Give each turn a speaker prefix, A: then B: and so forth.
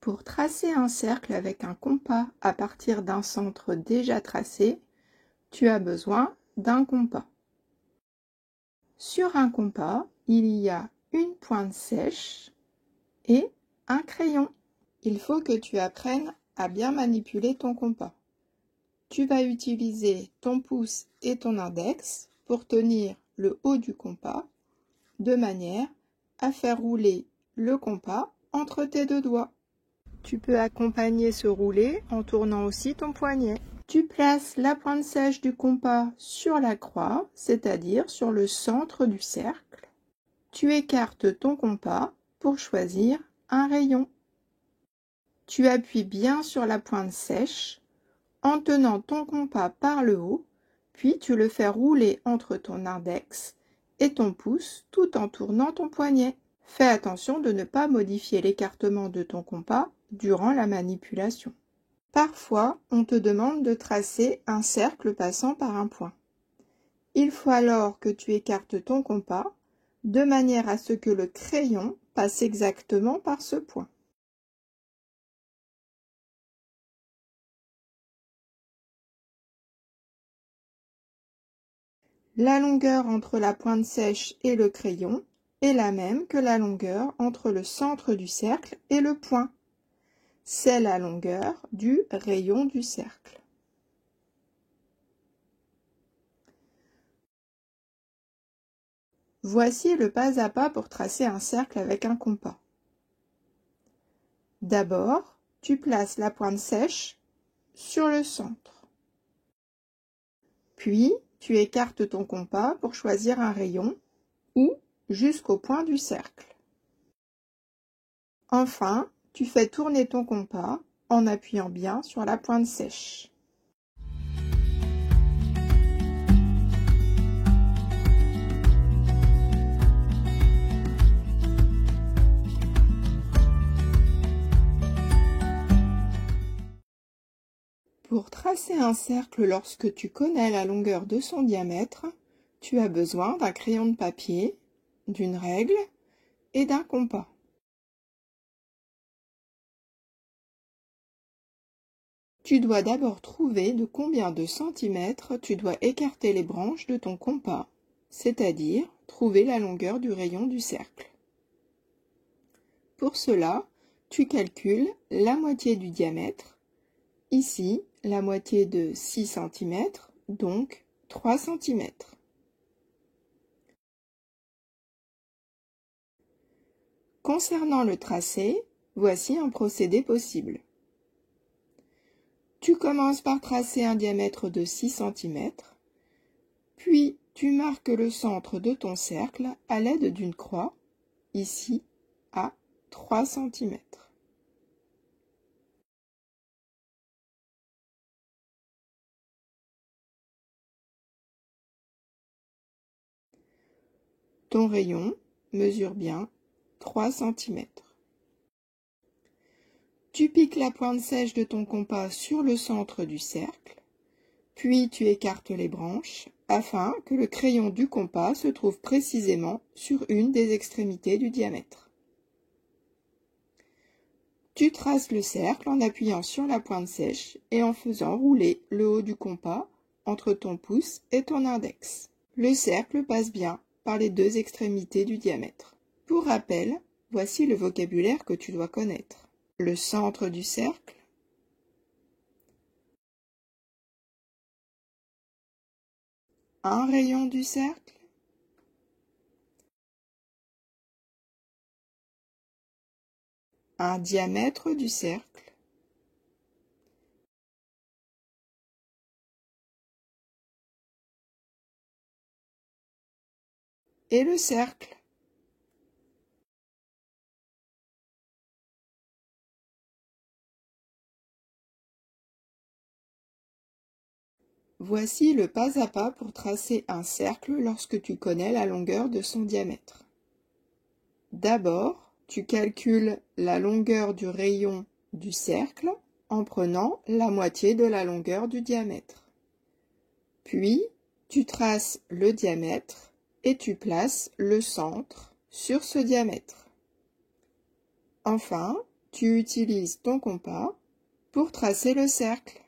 A: Pour tracer un cercle avec un compas à partir d'un centre déjà tracé, tu as besoin d'un compas. Sur un compas, il y a une pointe sèche et un crayon. Il faut que tu apprennes à bien manipuler ton compas. Tu vas utiliser ton pouce et ton index pour tenir le haut du compas de manière à faire rouler le compas entre tes deux doigts. Tu peux accompagner ce roulé en tournant aussi ton poignet. Tu places la pointe sèche du compas sur la croix, c'est-à-dire sur le centre du cercle. Tu écartes ton compas pour choisir un rayon. Tu appuies bien sur la pointe sèche en tenant ton compas par le haut, puis tu le fais rouler entre ton index et ton pouce tout en tournant ton poignet. Fais attention de ne pas modifier l'écartement de ton compas durant la manipulation. Parfois, on te demande de tracer un cercle passant par un point. Il faut alors que tu écartes ton compas de manière à ce que le crayon passe exactement par ce point. La longueur entre la pointe sèche et le crayon est la même que la longueur entre le centre du cercle et le point. C'est la longueur du rayon du cercle. Voici le pas à pas pour tracer un cercle avec un compas. D'abord, tu places la pointe sèche sur le centre. Puis, tu écartes ton compas pour choisir un rayon ou jusqu'au point du cercle. Enfin, tu fais tourner ton compas en appuyant bien sur la pointe sèche. Pour tracer un cercle lorsque tu connais la longueur de son diamètre, tu as besoin d'un crayon de papier, d'une règle et d'un compas. Tu dois d'abord trouver de combien de centimètres tu dois écarter les branches de ton compas, c'est-à-dire trouver la longueur du rayon du cercle. Pour cela, tu calcules la moitié du diamètre, ici la moitié de 6 cm, donc 3 cm. Concernant le tracé, voici un procédé possible. Tu commences par tracer un diamètre de 6 cm, puis tu marques le centre de ton cercle à l'aide d'une croix, ici à 3 cm. Ton rayon mesure bien 3 cm. Tu piques la pointe sèche de ton compas sur le centre du cercle, puis tu écartes les branches afin que le crayon du compas se trouve précisément sur une des extrémités du diamètre. Tu traces le cercle en appuyant sur la pointe sèche et en faisant rouler le haut du compas entre ton pouce et ton index. Le cercle passe bien par les deux extrémités du diamètre. Pour rappel, voici le vocabulaire que tu dois connaître. Le centre du cercle, un rayon du cercle, un diamètre du cercle, et le cercle. Voici le pas à pas pour tracer un cercle lorsque tu connais la longueur de son diamètre. D'abord, tu calcules la longueur du rayon du cercle en prenant la moitié de la longueur du diamètre. Puis, tu traces le diamètre et tu places le centre sur ce diamètre. Enfin, tu utilises ton compas pour tracer le cercle.